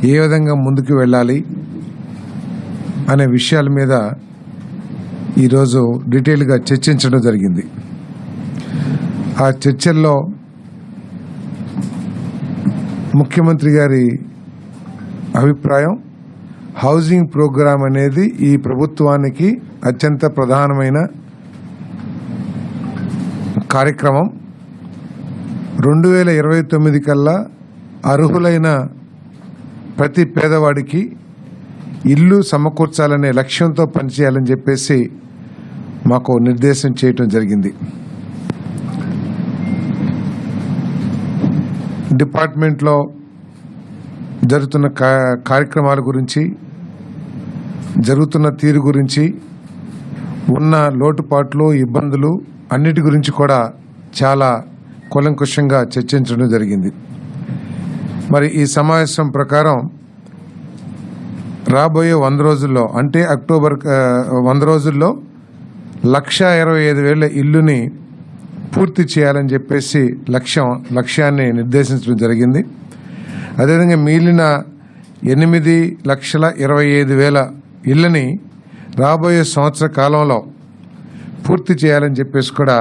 ఏ విధంగా ముందుకు వెళ్ళాలి అనే విషయాల మీద ఈరోజు డీటెయిల్గా చర్చించడం జరిగింది. ఆ చర్చల్లో ముఖ్యమంత్రి గారి అభిప్రాయం, హౌసింగ్ ప్రోగ్రాం అనేది ఈ ప్రభుత్వానికి అత్యంత ప్రధానమైన కార్యక్రమం. 2029 కల్లా అర్హులైన ప్రతి పేదవాడికి ఇల్లు సమకూర్చాలనే లక్ష్యంతో పనిచేయాలని చెప్పేసి మాకు నిర్దేశం చేయటం జరిగింది. డిపార్ట్మెంట్లో జరుగుతున్న కార్యక్రమాల గురించి, జరుగుతున్న తీరు గురించి, ఉన్న లోటుపాట్లు, ఇబ్బందులు అన్నిటి గురించి కూడా చాలా కూలంకషంగా చర్చించడం జరిగింది. మరి ఈ సమావేశం ప్రకారం రాబోయే 100 రోజుల్లో, అంటే అక్టోబర్ 100 రోజుల్లో 1,25,000 ఇల్లుని పూర్తి చేయాలని చెప్పేసి లక్ష్యాన్ని నిర్దేశించడం జరిగింది. అదేవిధంగా మిగిలిన 8,25,000 ఇళ్ళని రాబోయే సంవత్సర కాలంలో పూర్తి చేయాలని చెప్పేసి కూడా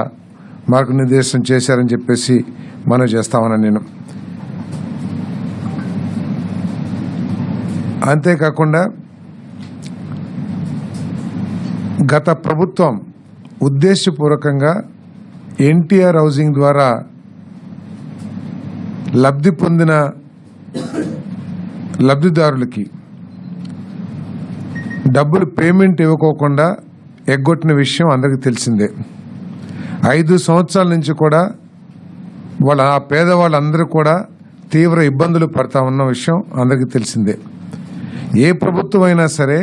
మార్గనిర్దేశం చేశారని చెప్పేసి మనం చేస్తామని నేను. అంతేకాకుండా గత ప్రభుత్వం ఉద్దేశపూర్వకంగా ఎన్టీఆర్ హౌసింగ్ ద్వారా లబ్ధి పొందిన లబ్ధిదారులకి డబ్బులు పేమెంట్ ఇవ్వకోకుండా ఎగ్గొట్టిన విషయం అందరికీ తెలిసిందే. 5 సంవత్సరాల నుంచి కూడా ఆ పేదవాళ్ళందరూ కూడా తీవ్ర ఇబ్బందులు పడతా ఉన్న విషయం అందరికీ తెలిసిందే. ఏ ప్రభుత్వం అయినా సరే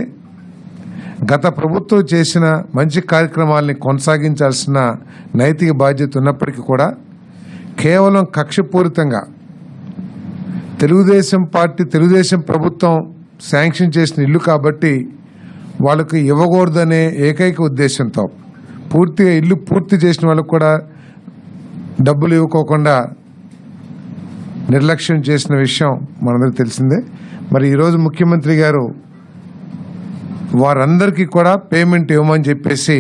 గత ప్రభుత్వం చేసిన మంచి కార్యక్రమాలని కొనసాగించాల్సిన నైతిక బాధ్యత ఉన్నప్పటికీ కూడా కేవలం కక్షపూరితంగా తెలుగుదేశం ప్రభుత్వం శాంక్షన్ చేసిన ఇల్లు కాబట్టి వాళ్ళకు ఇవ్వకూడదనే ఏకైక ఉద్దేశంతో పూర్తిగా ఇల్లు పూర్తి చేసిన వాళ్ళకు కూడా డబ్బులు ఇవ్వకోకుండా నిర్లక్ష్యం చేసిన విషయం మనందరికీ తెలిసిందే. మరి ఈరోజు ముఖ్యమంత్రి గారు వారందరికీ కూడా పేమెంట్ ఇవ్వమని చెప్పేసి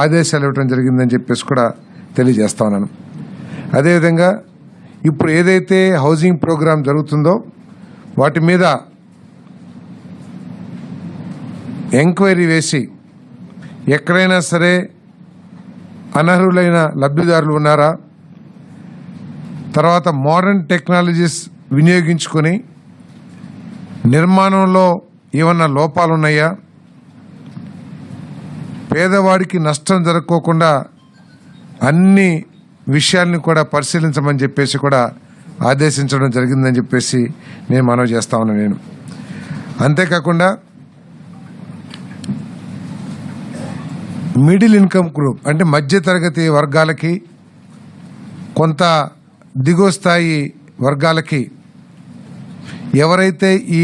ఆదేశాలు ఇవ్వడం జరిగిందని చెప్పేసి కూడా తెలియజేస్తా ఉన్నాను. అదేవిధంగా ఇప్పుడు ఏదైతే హౌసింగ్ ప్రోగ్రాం జరుగుతుందో వాటి మీద ఎంక్వైరీ వేసి ఎక్కడైనా సరే అనర్హులైన లబ్ధిదారులు ఉన్నారా, తర్వాత మోడర్న్ టెక్నాలజీస్ వినియోగించుకొని నిర్మాణంలో ఏమన్నా లోపాలున్నాయా, పేదవాడికి నష్టం జరగకోకుండా అన్ని విషయాల్ని కూడా పరిశీలించమని చెప్పేసి కూడా ఆదేశించడం జరిగిందని చెప్పేసి నేను మనవి చేస్తా ఉన్నాను నేను. అంతేకాకుండా మిడిల్ ఇన్కమ్ గ్రూప్ అంటే మధ్యతరగతి వర్గాలకి, కొంత దిగువ స్థాయి వర్గాలకి ఎవరైతే ఈ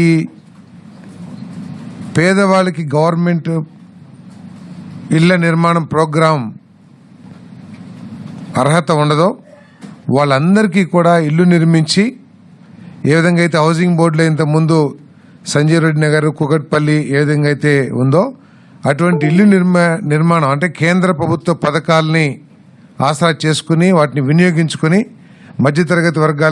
పేదవాళ్ళకి గవర్నమెంట్ ఇళ్ల నిర్మాణం ప్రోగ్రాం అర్హత ఉండదో వాళ్ళందరికీ కూడా ఇల్లు నిర్మించి, ఏ విధంగా అయితే హౌసింగ్ బోర్డులో ఇంతకుముందు సంజయ్ రెడ్డి నగర్, కుకట్పల్లి ఏ విధంగా అయితే ఉందో అటువంటి ఇల్లు నిర్మాణం అంటే కేంద్ర ప్రభుత్వ పథకాలని ఆసరా చేసుకుని వాటిని వినియోగించుకుని మధ్యతరగతి వర్గాలు